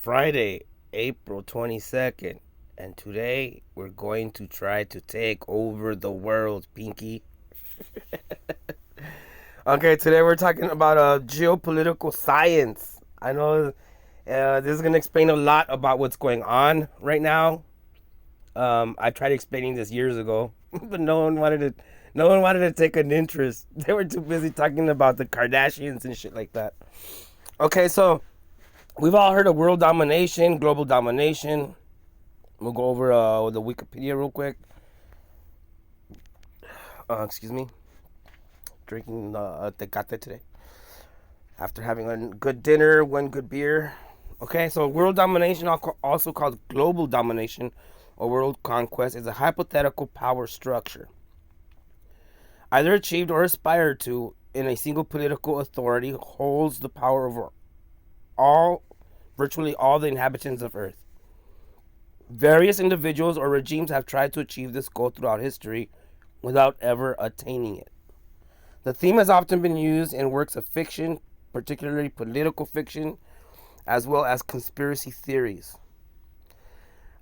Friday, April 22nd, and today we're going to try to take over the world, Pinky. Okay, today we're talking about geopolitical science. I know this is going to explain a lot about what's going on right now. I tried explaining this years ago, but no one wanted to take an interest. They were too busy talking about the Kardashians and shit like that. Okay, so we've all heard of world domination, global domination. We'll go over the Wikipedia real quick. Excuse me. Drinking tecate today. After having a good dinner, one good beer. Okay, so world domination, also called global domination or world conquest, is a hypothetical power structure, either achieved or aspired to, in a single political authority holds the power over virtually all the inhabitants of Earth. Various individuals or regimes have tried to achieve this goal throughout history without ever attaining it. The theme has often been used in works of fiction, particularly political fiction, as well as conspiracy theories,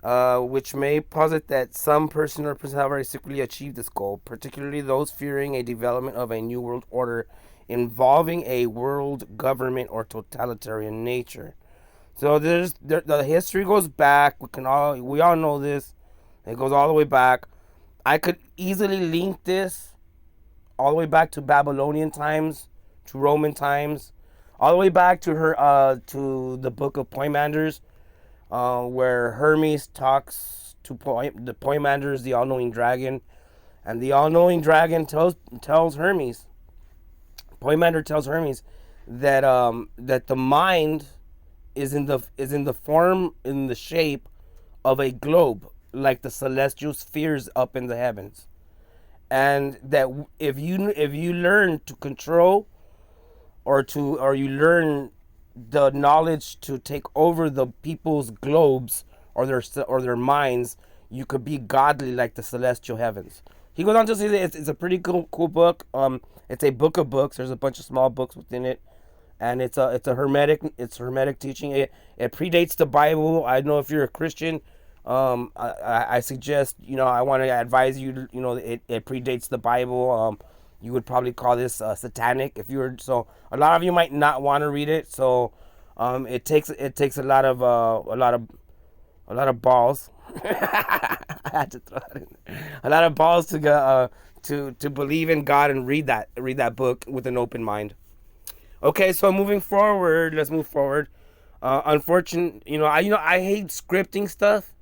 which may posit that some person or person have already secretly achieved this goal, particularly those fearing a development of a new world order involving a world government or totalitarian nature. So the history goes back. We all know this. It goes all the way back. I could easily link this all the way back to Babylonian times, to Roman times, all the way back to to the book of Poimanders, where Hermes talks to the Poimanders, the all-knowing dragon, and the all-knowing dragon tells Hermes, Poimander tells Hermes that that the mind is in the shape of a globe, like the celestial spheres up in the heavens, and that if you learn to control or you learn the knowledge to take over the people's globes or their minds, you could be godly like the celestial heavens. He goes on to say that it's a pretty cool book. It's a book of books. There's a bunch of small books within it, and it's hermetic teaching. It predates the Bible. I know if you're a Christian, I suggest, I want to advise you. It predates the Bible. You would probably call this satanic if you were. So a lot of you might not want to read it. So it takes a lot of balls. I had to throw that in there. A lot of balls to go to believe in God and read that book with an open mind. Okay, so let's move forward. Unfortunately, I hate scripting stuff.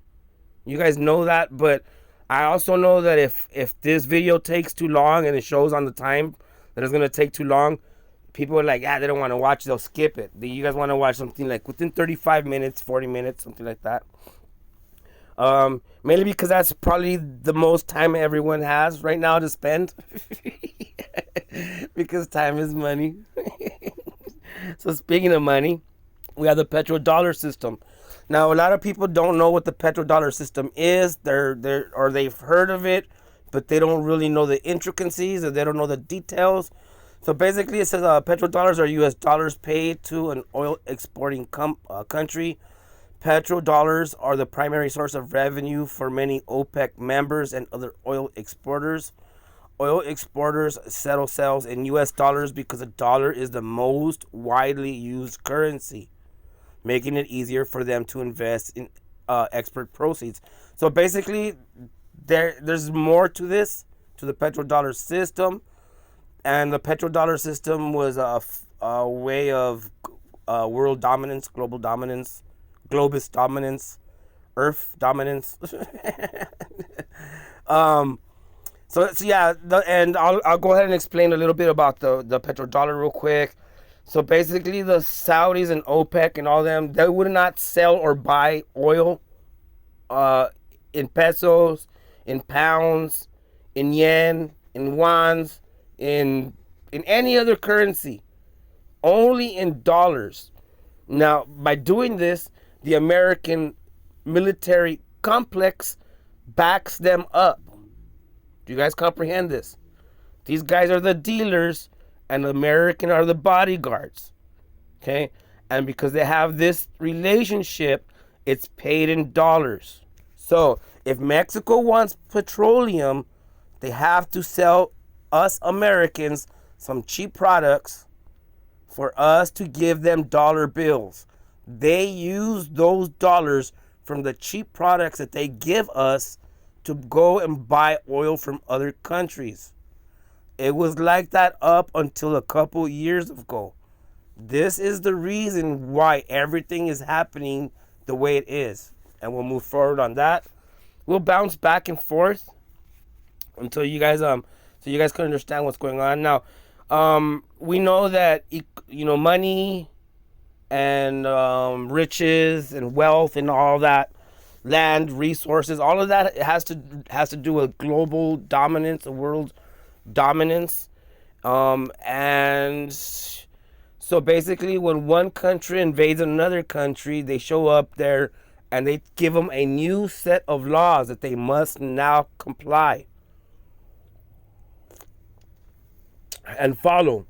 You guys know that, but I also know that if this video takes too long and it shows on the time that it's gonna take too long, people are like, they don't want to watch, they'll skip it. You guys want to watch something like within 35 minutes, 40 minutes, something like that. Mainly because that's probably the most time everyone has right now to spend. Because time is money. So speaking of money, we have the petrodollar system. Now, a lot of people don't know what the petrodollar system is. They've heard of it, but they don't really know the intricacies, or they don't know the details. So basically, it says petrodollars are U.S. dollars paid to an oil exporting country. Petrodollars are the primary source of revenue for many OPEC members and other oil exporters. Oil exporters settle sales in U.S. dollars because a dollar is the most widely used currency, making it easier for them to invest in export proceeds. So basically, there's more to this, to the petrodollar system. And the petrodollar system was a way of world dominance, global dominance, globist dominance, Earth dominance. So yeah, and I'll go ahead and explain a little bit about the petrodollar real quick. So basically, the Saudis and OPEC and all them, they would not sell or buy oil in pesos, in pounds, in yen, in wands, in any other currency, only in dollars. Now, by doing this, the American military complex backs them up. Do you guys comprehend this? These guys are the dealers, and the American are the bodyguards. Okay? And because they have this relationship, it's paid in dollars. So if Mexico wants petroleum, they have to sell us Americans some cheap products for us to give them dollar bills. They use those dollars from the cheap products that they give us to go and buy oil from other countries. It was like that up until a couple years ago. This is the reason why everything is happening the way it is. And we'll move forward on that. We'll bounce back and forth until you guys so you guys can understand what's going on. Now, we know that money and riches and wealth and all that, land resources, all of that has to do with global dominance, a world dominance, and so basically, when one country invades another country, they show up there and they give them a new set of laws that they must now comply and follow.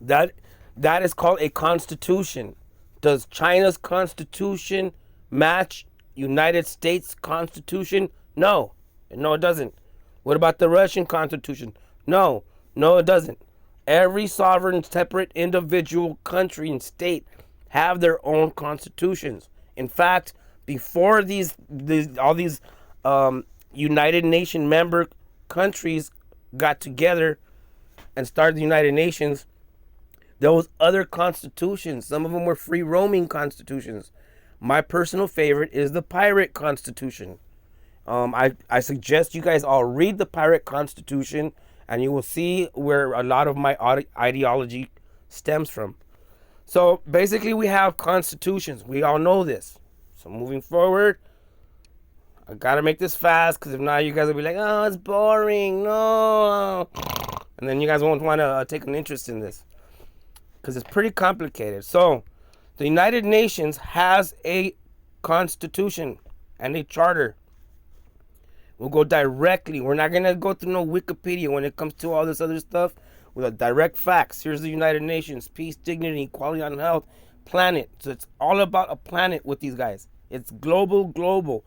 That is called a constitution. Does China's constitution match United States Constitution? No. No, it doesn't. What about the Russian Constitution? No. No, it doesn't. Every sovereign, separate, individual country and state have their own constitutions. In fact, before all these United Nations member countries got together and started the United Nations, there was other constitutions. Some of them were free roaming constitutions. My personal favorite is the Pirate Constitution. I suggest you guys all read the Pirate Constitution, and you will see where a lot of my ideology stems from. So basically, we have constitutions. We all know this. So moving forward, I gotta make this fast, because if not, you guys will be like, oh, it's boring. No. And then you guys won't want to take an interest in this, because it's pretty complicated. So the United Nations has a constitution and a charter. We'll go directly. We're not going to go through no Wikipedia when it comes to all this other stuff. With a direct facts. Here's the United Nations. Peace, dignity, equality on health, planet. So it's all about a planet with these guys. It's global.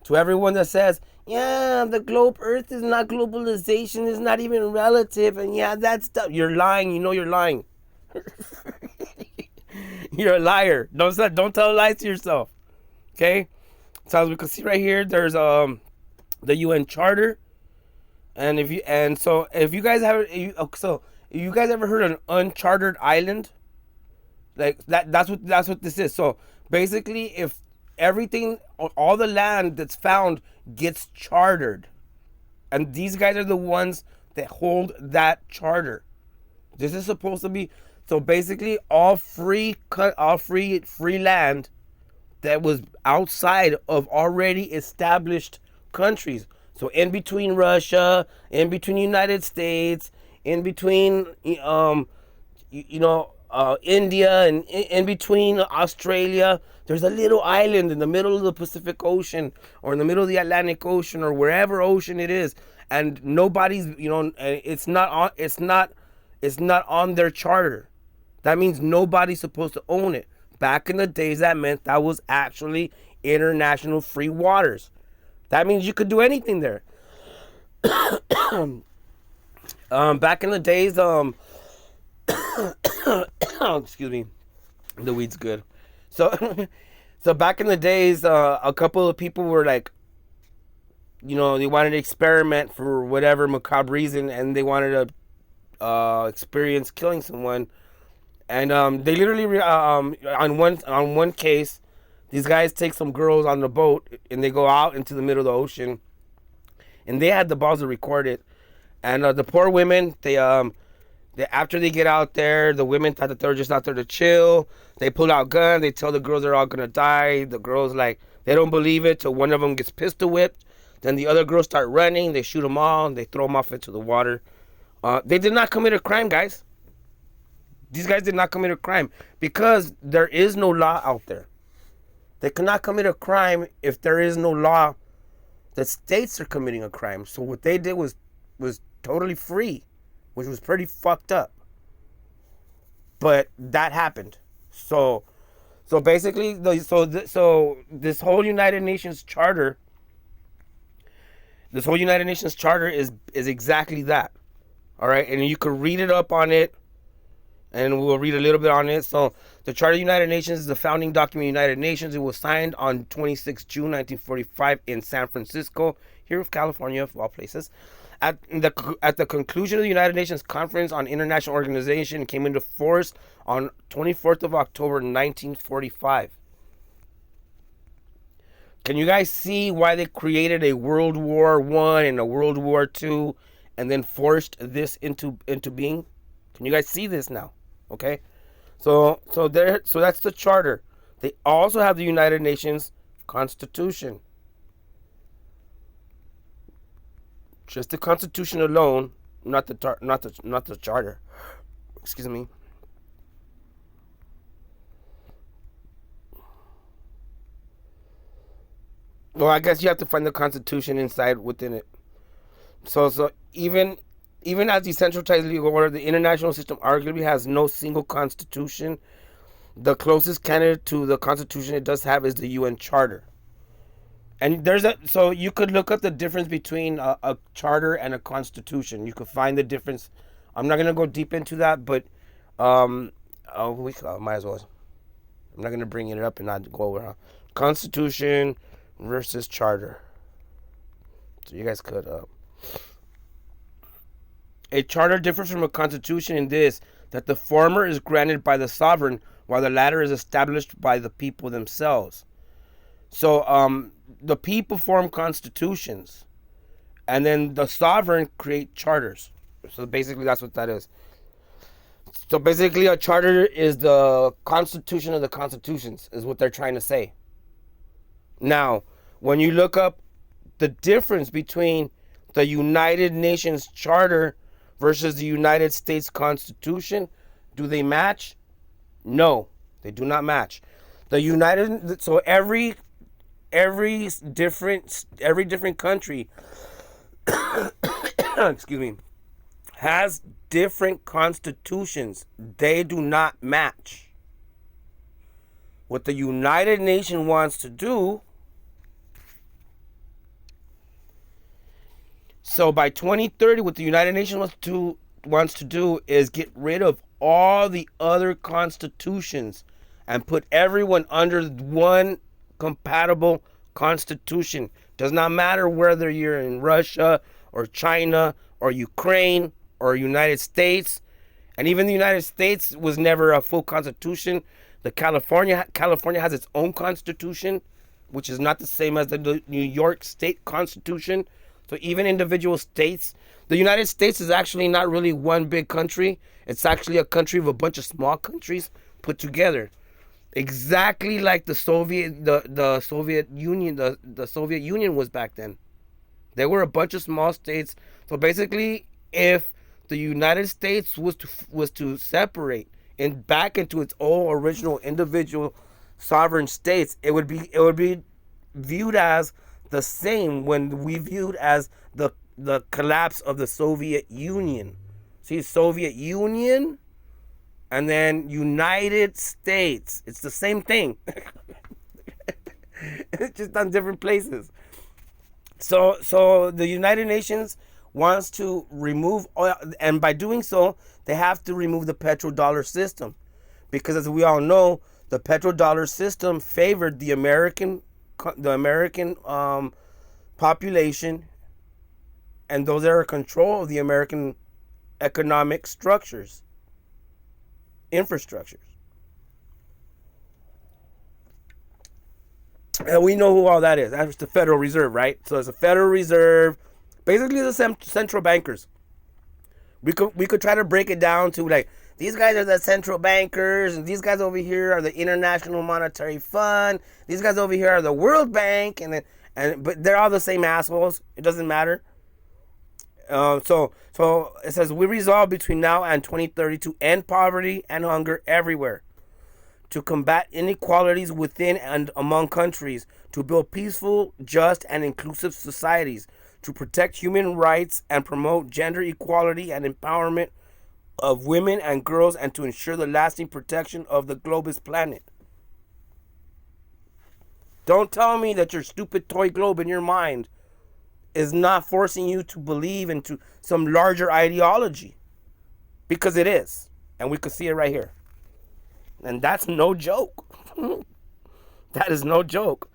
To everyone that says, yeah, the globe earth is not globalization. It's not even relative. And yeah, that stuff. You're lying. You know you're lying. You're a liar. Don't tell lies to yourself. Okay? So as we can see right here, there's the UN Charter, and if you guys ever heard of an uncharted island, like that's what this is. So basically, if everything, all the land that's found gets chartered, and these guys are the ones that hold that charter. This is supposed to be, so basically all free land that was outside of already established countries. So in between Russia, in between United States, in between India, and in between Australia, there's a little island in the middle of the Pacific Ocean, or in the middle of the Atlantic Ocean, or wherever ocean it is, and nobody's, it's not on their charter. That means nobody's supposed to own it. Back in the days, that meant that was actually international free waters. That means you could do anything there. Back in the days, excuse me, the weed's good. So back in the days, a couple of people were like, they wanted to experiment for whatever macabre reason, and they wanted to experience killing someone. And they literally, on one case, these guys take some girls on the boat, and they go out into the middle of the ocean, and they had the balls to record it. And the poor women, they after they get out there, the women thought that they were just out there to chill. They pull out guns. They tell the girls they're all gonna die. The girls, like, they don't believe it till one of them gets pistol whipped. Then the other girls start running. They shoot them all, and they throw them off into the water. They did not commit a crime, guys. These guys did not commit a crime because there is no law out there. They cannot commit a crime if there is no law that states are committing a crime. So what they did was totally free, which was pretty fucked up. But that happened. So So basically, so this whole United Nations charter is exactly that. All right, and you can read it up on it, and we'll read a little bit on it. So the Charter of the United Nations is the founding document of the United Nations. It was signed on 26 June 1945 in San Francisco, here of California, of all places. At the conclusion of the United Nations Conference on International Organization, it came into force on 24th of October 1945. Can you guys see why they created a World War I and a World War II and then forced this into being? Can you guys see this now? Okay? So that's the charter. They also have the United Nations Constitution. Just the Constitution alone, not the charter. Excuse me. Well, I guess you have to find the Constitution inside within it. So even as decentralized legal order, the international system arguably has no single constitution. The closest candidate to the Constitution it does have is the UN Charter. And so you could look up the difference between a charter and a constitution. You could find the difference. I'm not gonna go deep into that, but might as well. I'm not gonna bring it up and not go over constitution versus charter. So you guys could. A charter differs from a constitution in this that the former is granted by the sovereign, while the latter is established by the people themselves. So the people form constitutions, and then the sovereign create charters. So basically, that's what that is. So basically, a charter is the constitution of the constitutions, is what they're trying to say. Now, when you look up the difference between the United Nations Charter versus the United States Constitution, do they match? No, they do not match. So every different country excuse me, has different constitutions. They do not match. What the United Nations wants to do, so by 2030, what the United Nations wants to do is get rid of all the other constitutions and put everyone under one compatible constitution. Does not matter whether you're in Russia or China or Ukraine or United States. And even the United States was never a full constitution. California has its own constitution, which is not the same as the New York State Constitution. So even individual states, the United States is actually not really one big country. It's actually a country of a bunch of small countries put together. Exactly like the Soviet Union, the Soviet Union was back then. There were a bunch of small states. So basically, if the United States was to separate and back into its own original individual sovereign states, it would be viewed as the same when we viewed as the collapse of the Soviet Union. See, Soviet Union and then United States. It's the same thing. It's just on different places. So the United Nations wants to remove oil, and by doing so, they have to remove the petrodollar system, because as we all know, the petrodollar system favored the American population and those that are in control of the American economic infrastructures. And we know who all that is. That's the Federal Reserve, right? So it's a Federal Reserve, basically the central bankers. We could try to break it down to like, these guys are the central bankers, and these guys over here are the International Monetary Fund. These guys over here are the World Bank, but they're all the same assholes. It doesn't matter. So it says, we resolve between now and 2030 to end poverty and hunger everywhere, to combat inequalities within and among countries, to build peaceful, just, and inclusive societies, to protect human rights and promote gender equality and empowerment of women and girls, and to ensure the lasting protection of the globus planet. Don't tell me that your stupid toy globe in your mind is not forcing you to believe into some larger ideology. Because it is. And we could see it right here. And that's no joke. That is no joke.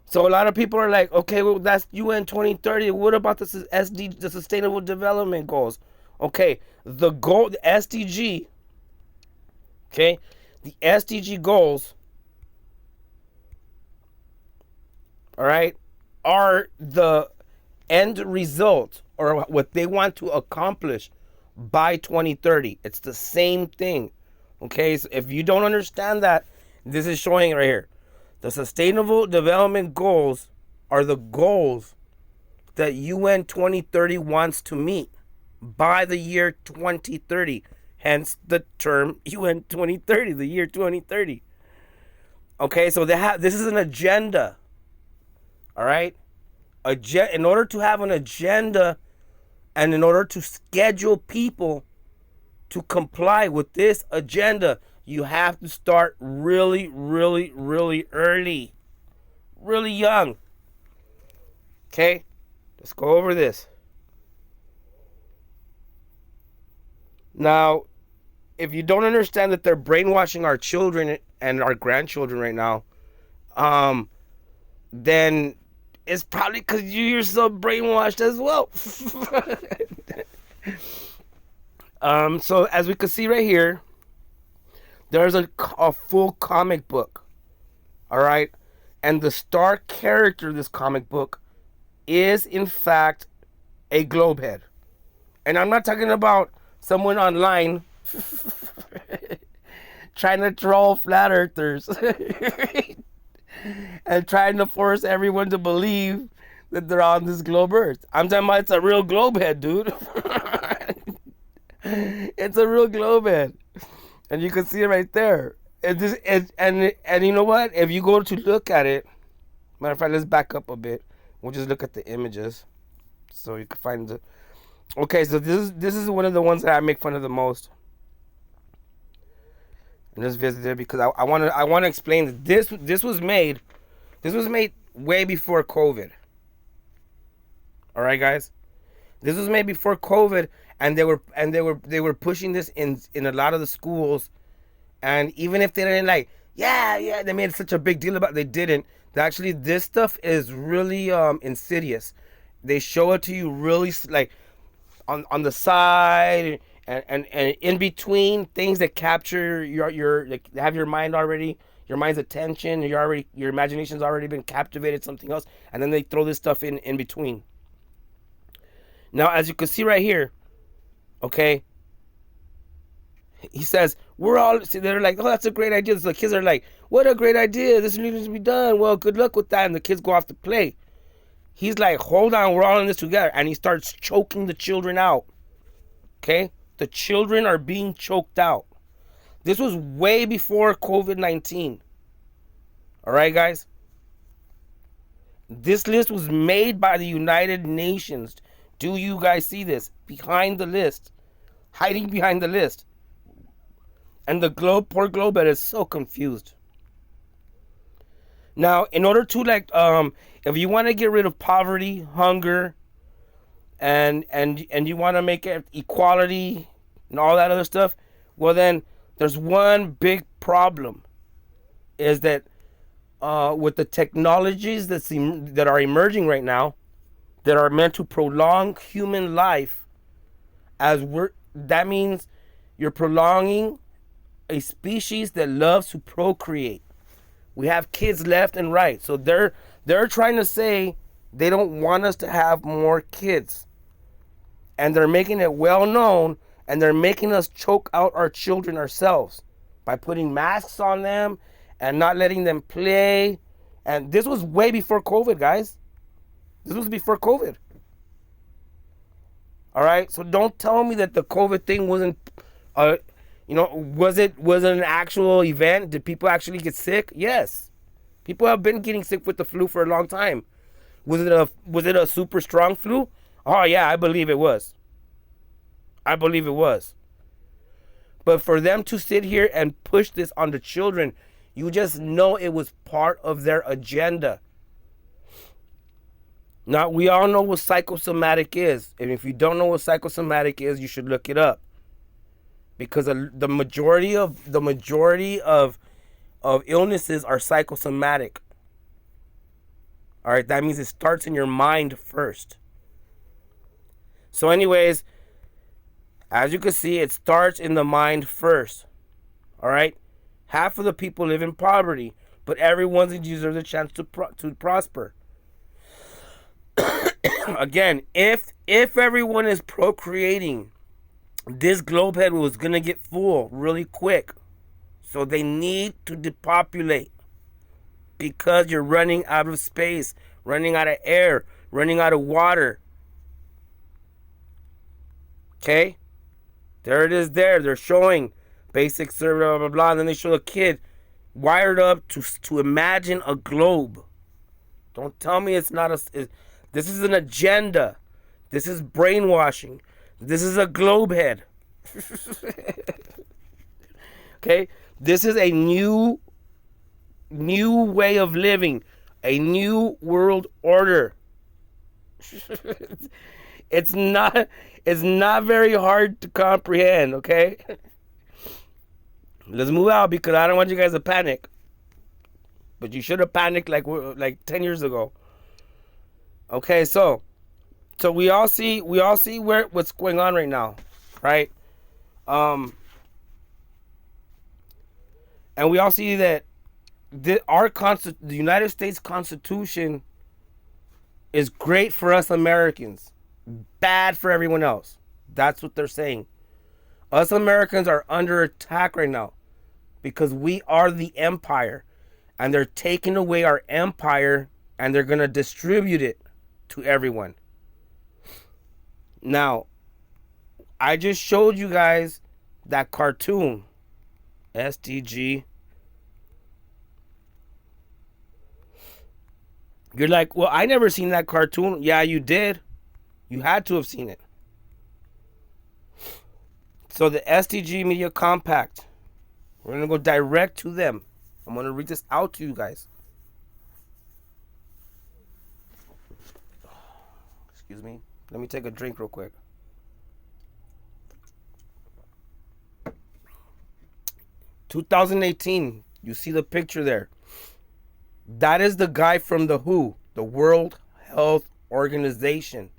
So a lot of people are like, okay, well, that's UN 2030. What about the the Sustainable Development Goals? Okay, the goal, the SDG, okay, the SDG goals, all right, are the end result or what they want to accomplish by 2030. It's the same thing. Okay, so if you don't understand that, this is showing it right here. The Sustainable Development Goals are the goals that UN 2030 wants to meet by the year 2030. Hence the term UN 2030, the year 2030. Okay, so this is an agenda. All right? In order to have an agenda and in order to schedule people to comply with this agenda, you have to start really, really, really early. Really young. Okay? Let's go over this. Now, if you don't understand that they're brainwashing our children and our grandchildren right now, then it's probably because you yourself brainwashed as well. So as we can see right here, there's a full comic book. All right. And the star character of this comic book is, in fact, a globehead. And I'm not talking about someone online trying to troll flat earthers and trying to force everyone to believe that they're on this globe earth. I'm talking about it's a real globehead, dude. It's a real globehead. And you can see it right there. And you know what? If you go to look at it, matter of fact, let's back up a bit. We'll just look at the images, so you can find the. Okay, so this is one of the ones that I make fun of the most. And just visit it because I want to explain that this was made way before COVID. All right, guys, this was made before COVID. And they were pushing this in a lot of the schools, and even if they didn't they made such a big deal about it, they didn't. Actually, this stuff is really insidious. They show it to you really like on the side and in between things that capture your like, have your mind already, your mind's attention. Your imagination's already been captivated something else, and then they throw this stuff in between. Now, as you can see right here. Okay. He says, they're like, oh, that's a great idea. So the kids are like, what a great idea. This needs to be done. Well, good luck with that. And the kids go off to play. He's like, hold on, we're all in this together. And he starts choking the children out. Okay. The children are being choked out. This was way before COVID-19. All right, guys. This list was made by the United Nations. Do you guys see this? Behind the list. Hiding behind the list. And the poor globehead is so confused. Now, in order to if you want to get rid of poverty, hunger, and you want to make it equality and all that other stuff, well then there's one big problem. Is that with the technologies that are emerging right now, that are meant to prolong human life, that means you're prolonging a species that loves to procreate. We have kids left and right. So they're trying to say they don't want us to have more kids. And they're making it well known, and they're making us choke out our children ourselves by putting masks on them and not letting them play. And this was way before COVID, guys. This was before COVID. All right, so don't tell me that the COVID thing wasn't, was it an actual event? Did people actually get sick? Yes, people have been getting sick with the flu for a long time. Was it a super strong flu? Oh yeah, I believe it was. But for them to sit here and push this on the children, You just know it was part of their agenda. Now, we all know what psychosomatic is. And if you don't know what psychosomatic is, you should look it up. Because the majority of illnesses are psychosomatic. All right, that means it starts in your mind first. So anyways, as you can see, it starts in the mind first. All right? Half of the people live in poverty, but everyone deserves a chance to prosper. Again, if everyone is procreating, this globe head was going to get full really quick. So they need to depopulate. Because you're running out of space, running out of air, running out of water. Okay? There it is there. They're showing basic survey, blah, blah, blah. And then they show a kid wired up to imagine a globe. Don't tell me it's not this is an agenda. This is brainwashing. This is a globe head. Okay? This is a new way of living, a new world order. It's not very hard to comprehend, okay? Let's move out because I don't want you guys to panic. But you should have panicked like 10 years ago. Okay, so we all see what's going on right now, right? And we all see that the United States Constitution is great for us Americans, bad for everyone else. That's what they're saying. Us Americans are under attack right now because we are the empire, and they're taking away our empire and they're going to distribute it to everyone. Now, I just showed you guys that cartoon, SDG. You're like, well, I never seen that cartoon. Yeah, you did. You had to have seen it. So the SDG Media Compact, we're going to go direct to them. I'm going to read this out to you guys. Excuse me. Let me take a drink real quick. (2018). You see the picture there. That is the guy from the WHO, the World Health Organization.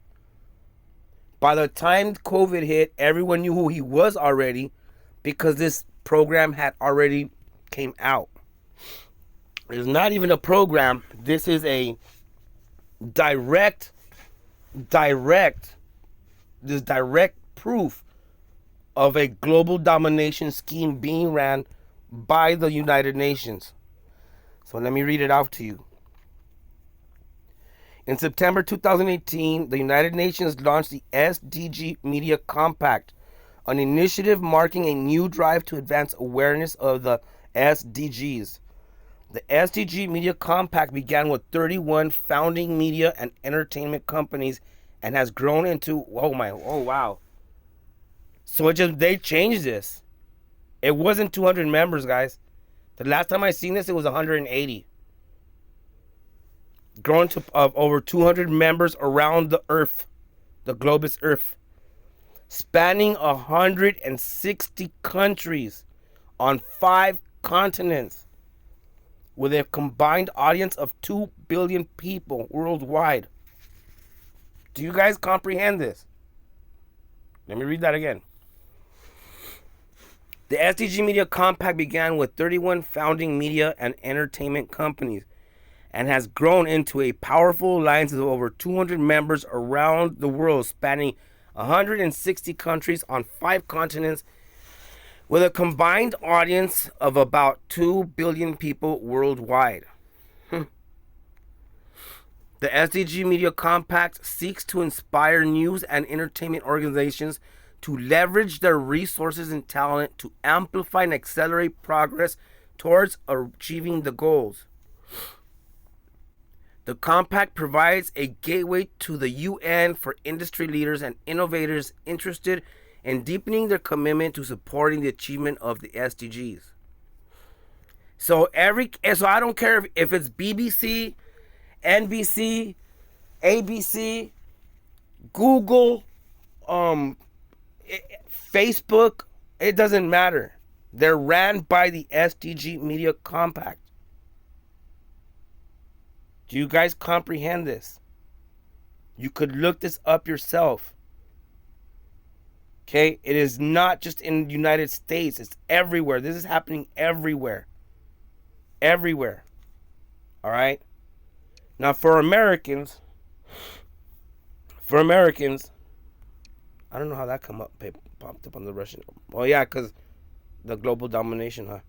By the time COVID hit, everyone knew who he was already because this program had already came out. It's not even a program. This is a direct proof of a global domination scheme being ran by the United Nations. So let me read it out to you. In September 2018, the United Nations launched the SDG Media Compact, an initiative marking a new drive to advance awareness of the SDGs. The SDG Media Compact began with 31 founding media and entertainment companies and has grown into, wow. So they changed this. It wasn't 200 members, guys. The last time I seen this, it was 180. Grown to over 200 members around the earth. The globe is earth. Spanning 160 countries on 5 continents. With a combined audience of 2 billion people worldwide. Do you guys comprehend this? Let me read that again. The SDG Media Compact began with 31 founding media and entertainment companies and has grown into a powerful alliance of over 200 members around the world, spanning 160 countries on 5 continents, with a combined audience of about 2 billion people worldwide. The SDG Media Compact seeks to inspire news and entertainment organizations to leverage their resources and talent to amplify and accelerate progress towards achieving the goals. The compact provides a gateway to the UN for industry leaders and innovators interested in deepening their commitment to supporting the achievement of the SDGs. So I don't care if it's BBC, NBC, ABC, Google, um, Facebook. It doesn't matter. They're ran by the SDG Media Compact. Do you guys comprehend this? You could look this up yourself. Okay? It is not just in the United States. It's everywhere. This is happening everywhere. Everywhere. All right? Now, for Americans, I don't know how that popped up on the Russian. Oh, yeah, because the global domination, huh?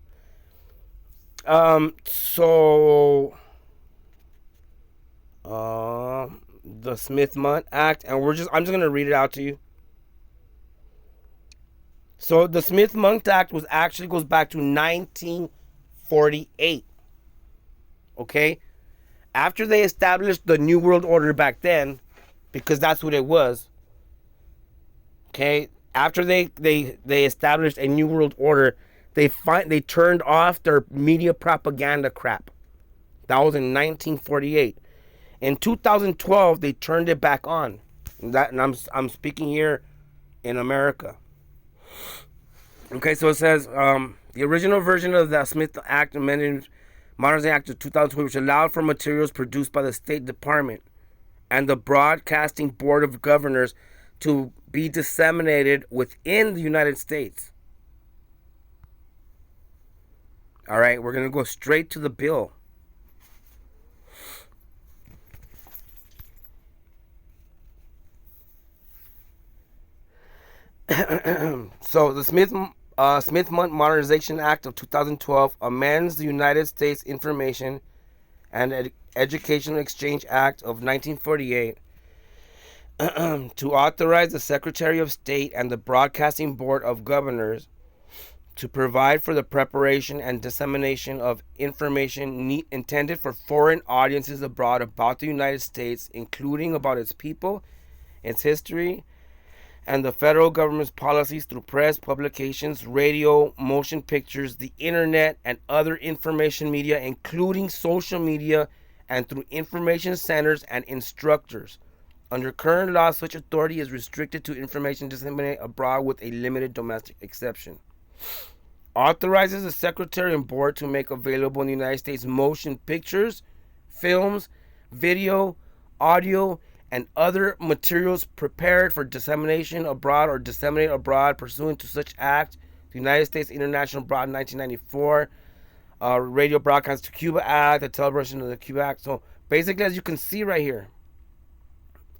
The Smith-Mundt Act, and I'm just gonna read it out to you. So the Smith-Mundt Act goes back to 1948. Okay, after they established the New World Order back then, because that's what it was. Okay, after they established a New World Order, they turned off their media propaganda crap. That was in 1948. In 2012, they turned it back on. And I'm speaking here in America. Okay, so it says the original version of the Smith Act amended Modernization Act of 2012, which allowed for materials produced by the State Department and the Broadcasting Board of Governors to be disseminated within the United States. All right, we're going to go straight to the bill. So the Smith-Mundt Modernization Act of 2012 amends the United States Information and Educational Exchange Act of 1948 to authorize the Secretary of State and the Broadcasting Board of Governors to provide for the preparation and dissemination of information intended for foreign audiences abroad about the United States, including about its people, its history, and the federal government's policies through press, publications, radio, motion pictures, the internet, and other information media, including social media, and through information centers and instructors. Under current law, such authority is restricted to information disseminated abroad with a limited domestic exception. Authorizes the Secretary and Board to make available in the United States motion pictures, films, video, audio, and other materials prepared for dissemination abroad or disseminated abroad pursuant to such act. The United States International Broad 1994, Radio Broadcast to Cuba Act, the Television of the Cuba Act. So basically, as you can see right here,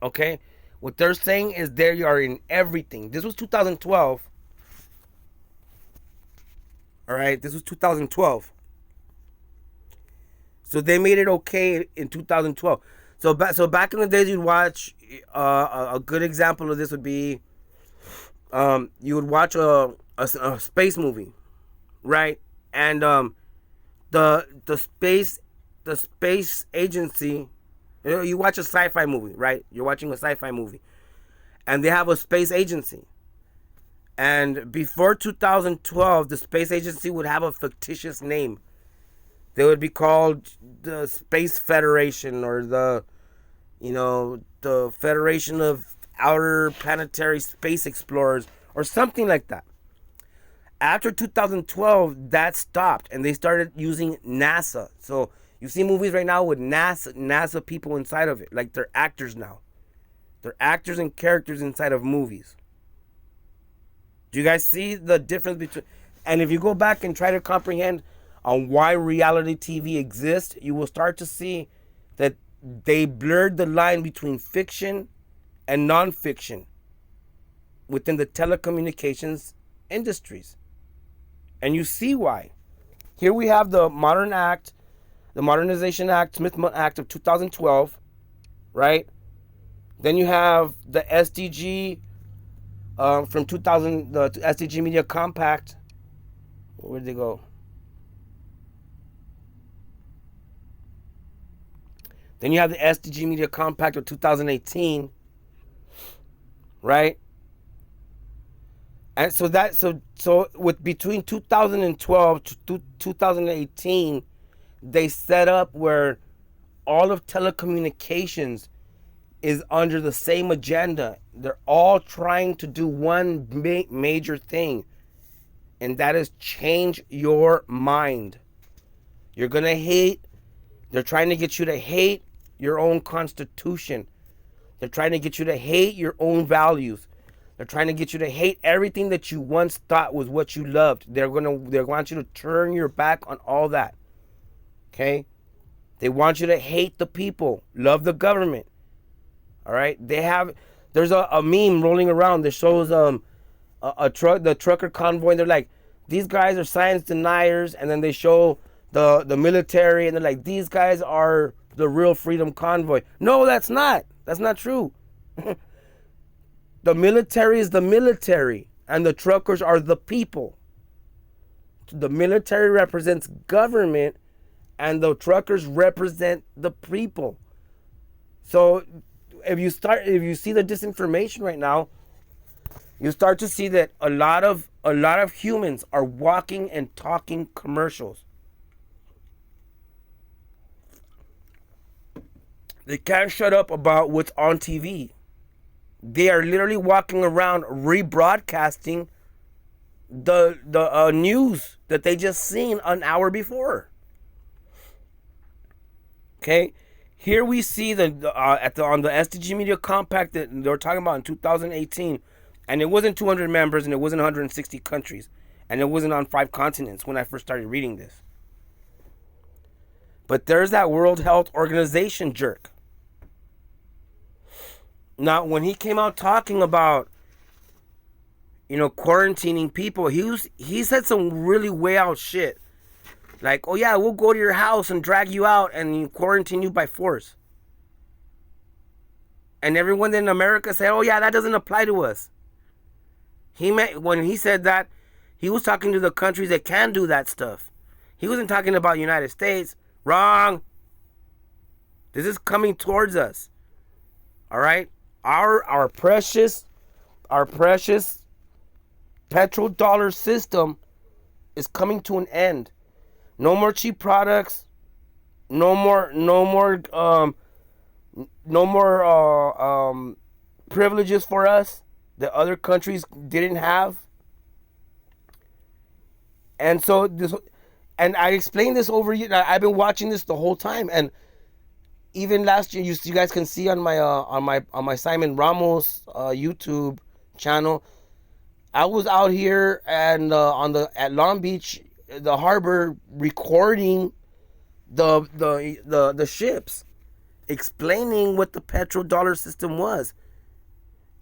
okay, what they're saying is they are in everything. This was 2012. All right, this was 2012. So they made it okay in 2012. So back in the days, you'd watch a good example of this would be you would watch a space movie, right? And the space agency, you watch a sci-fi movie, right? You're watching a sci-fi movie, and they have a space agency. And before 2012, the space agency would have a fictitious name. They would be called the Space Federation or the Federation of Outer Planetary Space Explorers or something like that. After 2012, that stopped and they started using NASA. So you see movies right now with NASA people inside of it. Like they're actors now. They're actors and characters inside of movies. Do you guys see the difference between... And if you go back and try to comprehend on why reality TV exists, you will start to see that they blurred the line between fiction and nonfiction within the telecommunications industries. And you see why. Here we have the Modernization Act, Smith-Mundt Act of 2012, right? Then you have the SDG from 2000, the SDG Media Compact. Where'd they go? Then you have the SDG Media Compact of 2018, right? And so with between 2012 to 2018, they set up where all of telecommunications is under the same agenda. They're all trying to do one major thing, and that is change your mind. You're gonna hate. They're trying to get you to hate your own constitution. They're trying to get you to hate your own values. They're trying to get you to hate everything that you once thought was what you loved. They want you to turn your back on all that. Okay? They want you to hate the people, love the government. All right? There's a meme rolling around that shows the trucker convoy, and they're like, these guys are science deniers, and then they show the military, and they're like, these guys are the real freedom convoy. No, that's not. That's not true. The military is the military, and the truckers are the people. The military represents government, and the truckers represent the people. So if you see the disinformation right now, you start to see that a lot of humans are walking and talking commercials. They can't shut up about what's on TV. They are literally walking around rebroadcasting the news that they just seen an hour before. Okay, here we see on the SDG Media Compact that they were talking about in 2018, and it wasn't 200 members, and it wasn't 160 countries, and it wasn't on 5 continents when I first started reading this. But there's that World Health Organization jerk. Now, when he came out talking about, quarantining people, he said some really way out shit. Like, oh yeah, we'll go to your house and drag you out and quarantine you by force. And everyone in America said, oh yeah, that doesn't apply to us. When he said that, he was talking to the countries that can do that stuff. He wasn't talking about the United States. Wrong. This is coming towards us. All right? Our precious petrodollar system is coming to an end. No more cheap products. No more privileges for us that other countries didn't have. And so I explained this over you. I've been watching this the whole time, and even last year, you guys can see on my Simon Ramos YouTube channel, I was out here and at Long Beach, the harbor, recording the ships, explaining what the petrodollar system was.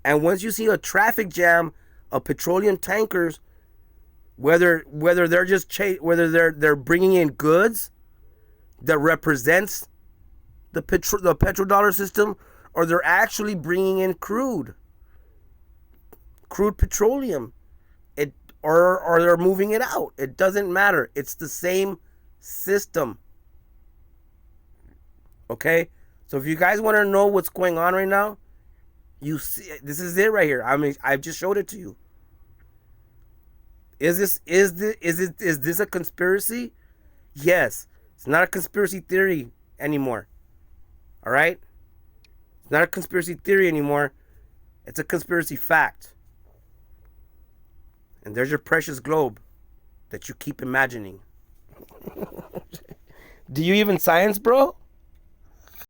And once you see a traffic jam of petroleum tankers, whether they're bringing in goods that represents the petrodollar system, or they're actually bringing in crude petroleum, or they're moving it out. It doesn't matter. It's the same system. Okay? So if you guys want to know what's going on right now, you see, this is it right here. I mean, I've just showed it to you. Is this a conspiracy? Yes. It's not a conspiracy theory anymore. All right? It's not a conspiracy theory anymore. It's a conspiracy fact. And there's your precious globe that you keep imagining. Do you even science, bro?